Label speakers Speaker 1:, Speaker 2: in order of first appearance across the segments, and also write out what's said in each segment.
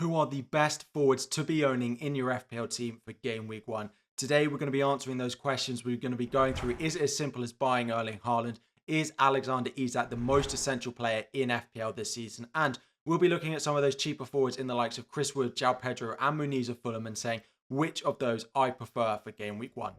Speaker 1: who are the best forwards to be owning in your FPL team for game week 1. Today, we're going to be answering those questions. We're going to be going through, is it as simple as buying Erling Haaland? Is Alexander Isak the most essential player in FPL this season? And we'll be looking at some of those cheaper forwards in the likes of Chris Wood, João Pedro, and Muniz of Fulham and saying which of those I prefer for game week 1.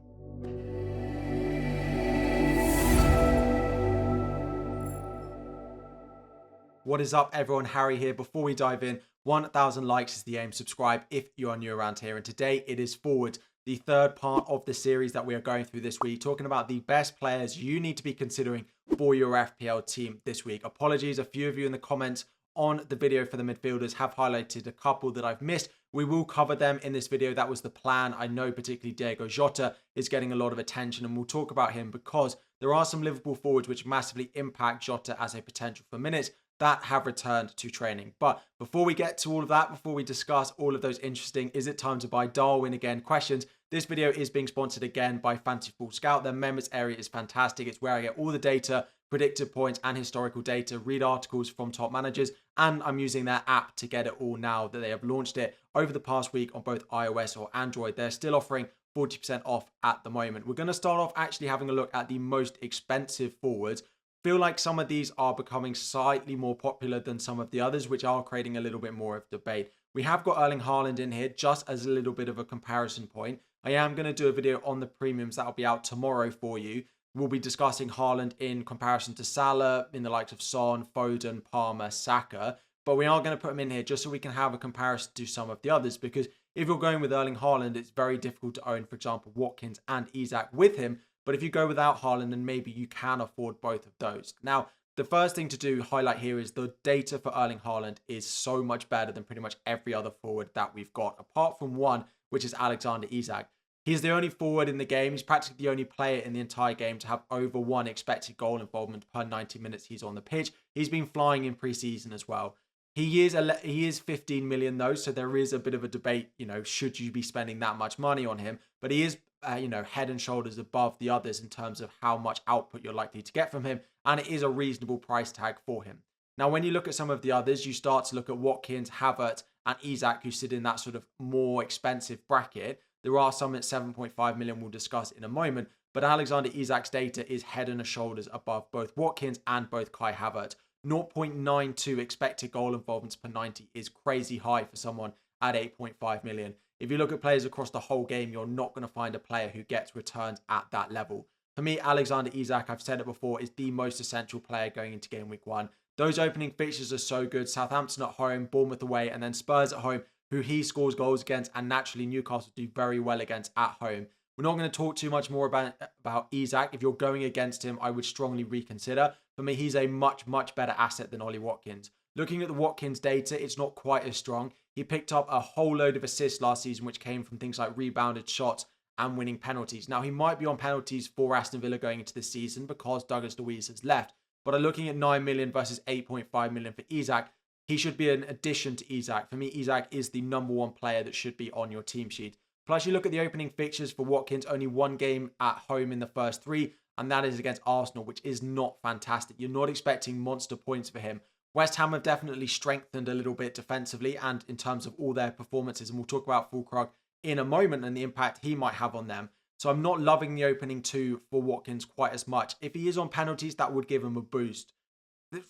Speaker 1: What is up, everyone? Harry here. Before we dive in, 1,000 likes is the aim. Subscribe if you are new around here. And today it is Forward, the third part of the series that we are going through this week, talking about the best players you need to be considering for your FPL team this week. Apologies, a few of you in the comments on the video for the midfielders have highlighted a couple that I've missed. We will cover them in this video. That was the plan. I know particularly Diego Jota is getting a lot of attention, and we'll talk about him because there are some Liverpool forwards which massively impact Jota as a potential for minutes that have returned to training. But before we get to all of that, before we discuss all of those interesting is it time to buy Darwin again questions, this video is being sponsored again by FFScout. Their members area is fantastic. It's where I get all the data, predicted points and historical data, read articles from top managers, and I'm using their app to get it all now that they have launched it over the past week on both iOS or Android. They're still offering 40% off at the moment. We're going to start off actually having a look at the most expensive forwards. Feel like some of these are becoming slightly more popular than some of the others, which are creating a little bit more of debate. We have got Erling Haaland in here just as a little bit of a comparison point. I am going to do a video on the premiums that will be out tomorrow for you. We'll be discussing Haaland in comparison to Salah, in the likes of Son, Foden, Palmer, Saka. But we are going to put him in here just so we can have a comparison to some of the others. Because if you're going with Erling Haaland, it's very difficult to own, for example, Watkins and Isak with him. But if you go without Haaland, then maybe you can afford both of those. Now, the first thing to highlight here is the data for Erling Haaland is so much better than pretty much every other forward that we've got, apart from one, which is Alexander Isak. He's the only forward in the game. He's practically the only player in the entire game to have over 1 expected goal involvement per 90 minutes he's on the pitch. He's been flying in pre-season as well. He is 15 million though, so there is a bit of a debate, should you be spending that much money on him? But he is head and shoulders above the others in terms of how much output you're likely to get from him. And it is a reasonable price tag for him. Now, when you look at some of the others, you start to look at Watkins, Havertz, and Isak, who sit in that sort of more expensive bracket. There are some at 7.5 million we'll discuss in a moment. But Alexander Isak's data is head and shoulders above both Watkins and both Kai Havertz. 0.92 expected goal involvements per 90 is crazy high for someone at 8.5 million. If you look at players across the whole game, you're not going to find a player who gets returns at that level. For me, Alexander Isak, I've said it before, is the most essential player going into game week 1. Those opening fixtures are so good. Southampton at home, Bournemouth away, and then Spurs at home, who he scores goals against, and naturally Newcastle do very well against at home. We're not going to talk too much more about Isak. If you're going against him, I would strongly reconsider. For me, he's a much, much better asset than Ollie Watkins. Looking at the Watkins data, it's not quite as strong. He picked up a whole load of assists last season, which came from things like rebounded shots and winning penalties. Now, he might be on penalties for Aston Villa going into this season because Douglas Luiz has left. But looking at 9 million versus 8.5 million for Isak, he should be an addition to Isak. For me, Isak is the number 1 player that should be on your team sheet. Plus, you look at the opening fixtures for Watkins, only 1 game at home in the first 3, and that is against Arsenal, which is not fantastic. You're not expecting monster points for him. West Ham have definitely strengthened a little bit defensively and in terms of all their performances, and we'll talk about Fulkrug in a moment and the impact he might have on them. So I'm not loving the opening 2 for Watkins quite as much. If he is on penalties, that would give him a boost.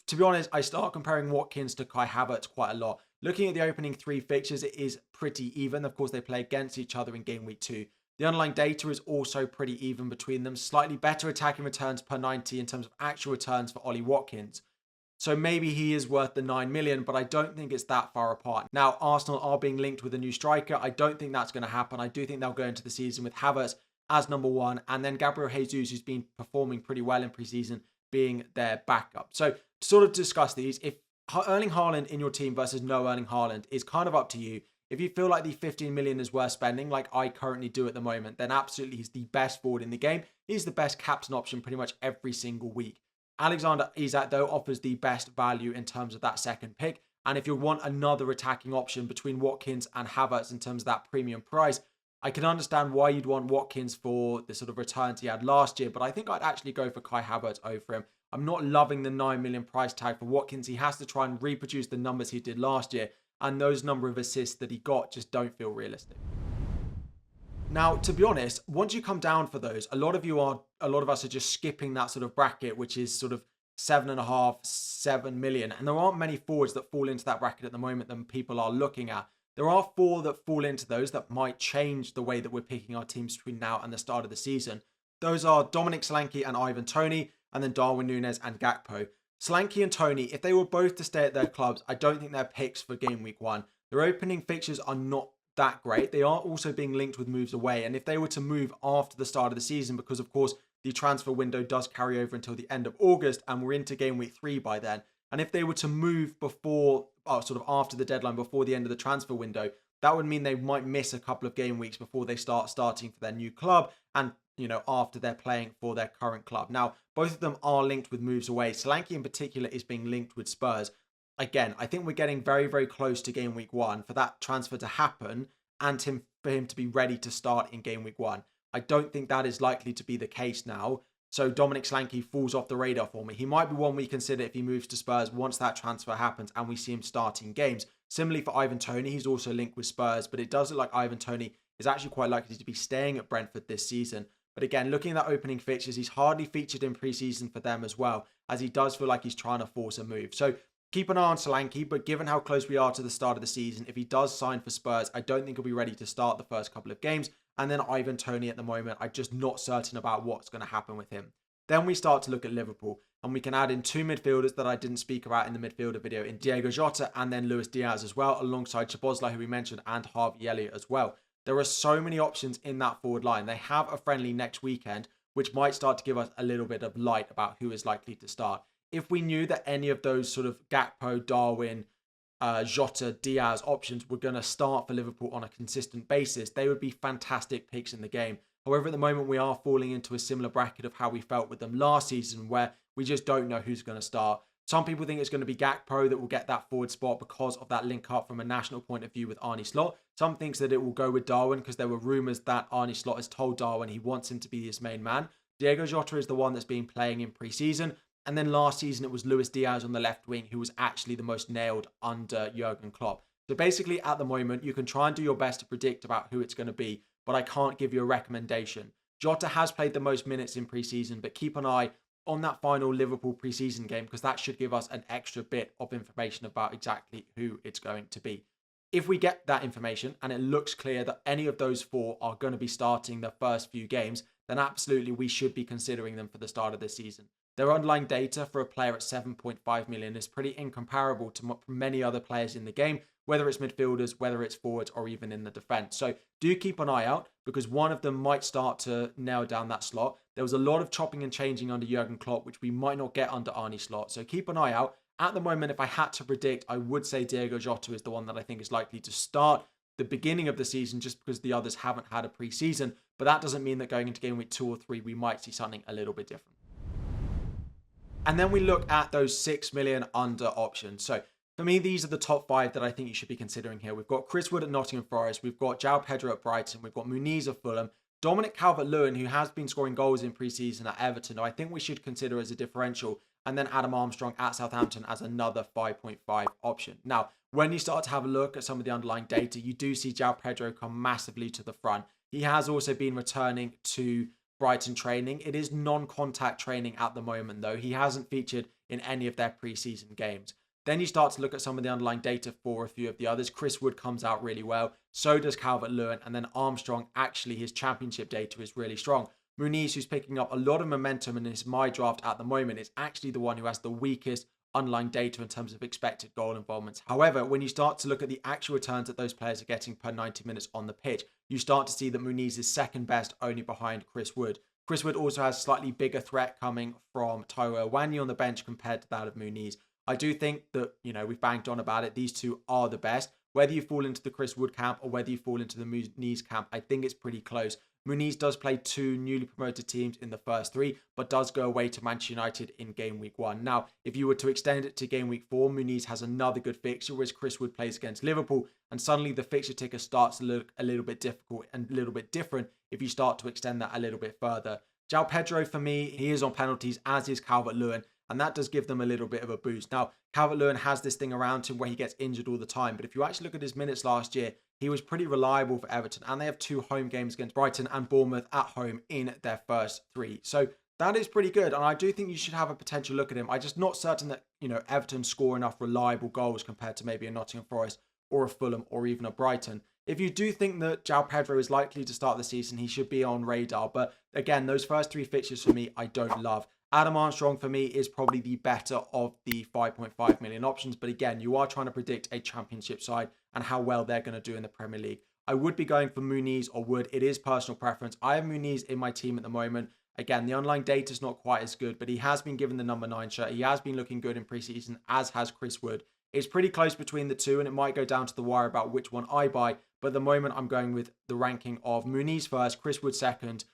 Speaker 1: To be honest, I start comparing Watkins to Kai Havertz quite a lot. Looking at the opening 3 fixtures, it is pretty even. Of course, they play against each other in game week 2. The underlying data is also pretty even between them. Slightly better attacking returns per 90 in terms of actual returns for Ollie Watkins. So maybe he is worth the 9 million, but I don't think it's that far apart. Now, Arsenal are being linked with a new striker. I don't think that's going to happen. I do think they'll go into the season with Havertz as number 1, and then Gabriel Jesus, who's been performing pretty well in pre-season, being their backup. So to sort of discuss these, if Erling Haaland in your team versus no Erling Haaland is kind of up to you. If you feel like the 15 million is worth spending, like I currently do at the moment, then absolutely he's the best forward in the game. He's the best captain option pretty much every single week. Alexander Isak, though, offers the best value in terms of that second pick. And if you want another attacking option between Watkins and Havertz in terms of that premium price, I can understand why you'd want Watkins for the sort of returns he had last year, but I think I'd actually go for Kai Havertz over him. I'm not loving the 9 million price tag for Watkins. He has to try and reproduce the numbers he did last year. and those number of assists that he got just don't feel realistic. Now, to be honest, once you come down for those, a lot of us are just skipping that sort of bracket, which is sort of 7.5, 7 million. And there aren't many forwards that fall into that bracket at the moment that people are looking at. There are 4 that fall into those that might change the way that we're picking our teams between now and the start of the season. Those are Dominic Solanke and Ivan Toney, and then Darwin Núñez and Gakpo. Solanke and Toney, if they were both to stay at their clubs, I don't think they're picks for game week 1. Their opening fixtures are not that great. They are also being linked with moves away. And if they were to move after the start of the season, because of course the transfer window does carry over until the end of August and we're into game week 3 by then. And if they were to move before, sort of after the deadline, before the end of the transfer window, that would mean they might miss a couple of game weeks before they starting for their new club and, after they're playing for their current club. Now, both of them are linked with moves away. Solanke in particular is being linked with Spurs. Again, I think we're getting very, very close to game week 1 for that transfer to happen and for him to be ready to start in game week 1. I don't think that is likely to be the case now. So Dominic Solanke falls off the radar for me. He might be one we consider if he moves to Spurs once that transfer happens and we see him starting games. Similarly for Ivan Toney, he's also linked with Spurs, but it does look like Ivan Toney is actually quite likely to be staying at Brentford this season. But again, looking at that opening fixtures, he's hardly featured in pre-season for them as well, as he does feel like he's trying to force a move. So keep an eye on Solanke, but given how close we are to the start of the season, if he does sign for Spurs, I don't think he'll be ready to start the first couple of games. And then Ivan Toney at the moment, I'm just not certain about what's going to happen with him. Then we start to look at Liverpool, and we can add in 2 midfielders that I didn't speak about in the midfielder video in Diogo Jota and then Luis Diaz as well, alongside Szoboszlai, who we mentioned, and Harvey Elliott as well. There are so many options in that forward line. They have a friendly next weekend, which might start to give us a little bit of light about who is likely to start. If we knew that any of those sort of Gakpo, Darwin, Jota, Diaz options were going to start for Liverpool on a consistent basis, they would be fantastic picks in the game. However, at the moment, we are falling into a similar bracket of how we felt with them last season, where we just don't know who's going to start. Some people think it's going to be Gakpo that will get that forward spot because of that link up from a national point of view with Arne Slot. Some thinks that it will go with Darwin because there were rumours that Arne Slot has told Darwin he wants him to be his main man. Diogo Jota is the one that's been playing in pre-season. And then last season, it was Luis Diaz on the left wing, who was actually the most nailed under Jurgen Klopp. So basically, at the moment, you can try and do your best to predict about who it's going to be, but I can't give you a recommendation. Jota has played the most minutes in pre-season, but keep an eye on that final Liverpool pre-season game because that should give us an extra bit of information about exactly who it's going to be. If we get that information and it looks clear that any of those 4 are going to be starting the first few games, then absolutely we should be considering them for the start of the season. Their underlying data for a player at 7.5 million is pretty incomparable to many other players in the game, whether it's midfielders, whether it's forwards, or even in the defence. So do keep an eye out because one of them might start to nail down that slot. There was a lot of chopping and changing under Jurgen Klopp, which we might not get under Arne Slot. So keep an eye out. At the moment, if I had to predict, I would say Diogo Jota is the one that I think is likely to start the beginning of the season just because the others haven't had a pre-season. But that doesn't mean that going into game week 2 or 3, we might see something a little bit different. And then we look at those 6 million under options. So for me, these are the top 5 that I think you should be considering here. We've got Chris Wood at Nottingham Forest. We've got João Pedro at Brighton. We've got Muniz of Fulham. Dominic Calvert-Lewin, who has been scoring goals in pre-season at Everton, who I think we should consider as a differential. And then Adam Armstrong at Southampton as another 5.5 option. Now, when you start to have a look at some of the underlying data, you do see João Pedro come massively to the front. He has also been returning to Brighton training. It is non-contact training at the moment, though. He hasn't featured in any of their pre-season games. Then you start to look at some of the underlying data for a few of the others. Chris Wood comes out really well. So does Calvert-Lewin. And then Armstrong, actually, his championship data is really strong. Muniz, who's picking up a lot of momentum in his my draft at the moment, is actually the one who has the weakest underlying data in terms of expected goal involvements. However, when you start to look at the actual returns that those players are getting per 90 minutes on the pitch, you start to see that Muniz is second best, only behind Chris Wood. Chris Wood also has a slightly bigger threat coming from Taiwo Awoniyi on the bench compared to that of Muniz. I do think that, we've banged on about it. These two are the best. Whether you fall into the Chris Wood camp or whether you fall into the Muniz camp, I think it's pretty close. Muniz does play 2 newly promoted teams in the first 3, but does go away to Manchester United in game week 1. Now, if you were to extend it to game week 4, Muniz has another good fixture, whereas Chris Wood plays against Liverpool, and suddenly the fixture ticker starts to look a little bit difficult and a little bit different if you start to extend that a little bit further. João Pedro, for me, he is on penalties, as is Calvert-Lewin. and that does give them a little bit of a boost. Now, Calvert-Lewin has this thing around him where he gets injured all the time, but if you actually look at his minutes last year, he was pretty reliable for Everton, and they have 2 home games against Brighton and Bournemouth at home in their first 3. So that is pretty good, and I do think you should have a potential look at him. I'm just not certain that, Everton score enough reliable goals compared to maybe a Nottingham Forest or a Fulham or even a Brighton. If you do think that João Pedro is likely to start the season, he should be on radar. But again, those first 3 fixtures for me, I don't love. Adam Armstrong for me is probably the better of the 5.5 million options. But again, you are trying to predict a championship side and how well they're going to do in the Premier League. I would be going for Muniz or Wood. It is personal preference. I have Muniz in my team at the moment. Again, the online data is not quite as good, but he has been given the number 9 shirt. He has been looking good in preseason, as has Chris Wood. It's pretty close between the two, and it might go down to the wire about which one I buy. But at the moment, I'm going with the ranking of Muniz first, Chris Wood second,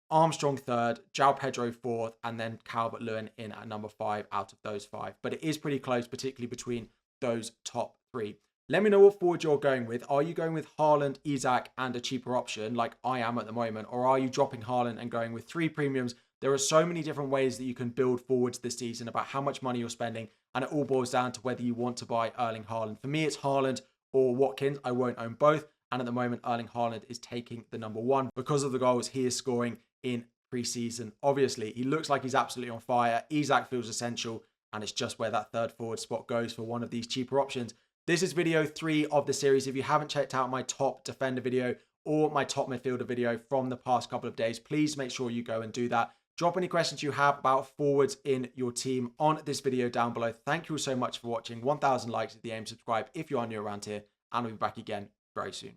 Speaker 1: Armstrong third, João Pedro fourth, and then Calvert-Lewin in at number 5 out of those 5. But it is pretty close, particularly between those top 3. Let me know what forward you're going with. Are you going with Haaland, Isak, and a cheaper option like I am at the moment? Or are you dropping Haaland and going with 3 premiums? There are so many different ways that you can build forwards this season about how much money you're spending. And it all boils down to whether you want to buy Erling Haaland. For me, it's Haaland or Watkins. I won't own both. And at the moment, Erling Haaland is taking the number 1 because of the goals he is scoring in preseason. Obviously, he looks like he's absolutely on fire. Isak feels essential. And it's just where that third forward spot goes for one of these cheaper options. This is video 3 of the series. If you haven't checked out my top defender video or my top midfielder video from the past couple of days, please make sure you go and do that. Drop any questions you have about forwards in your team on this video down below. Thank you so much for watching. 1,000 likes is the aim. Subscribe if you are new around here, and we'll be back again very soon.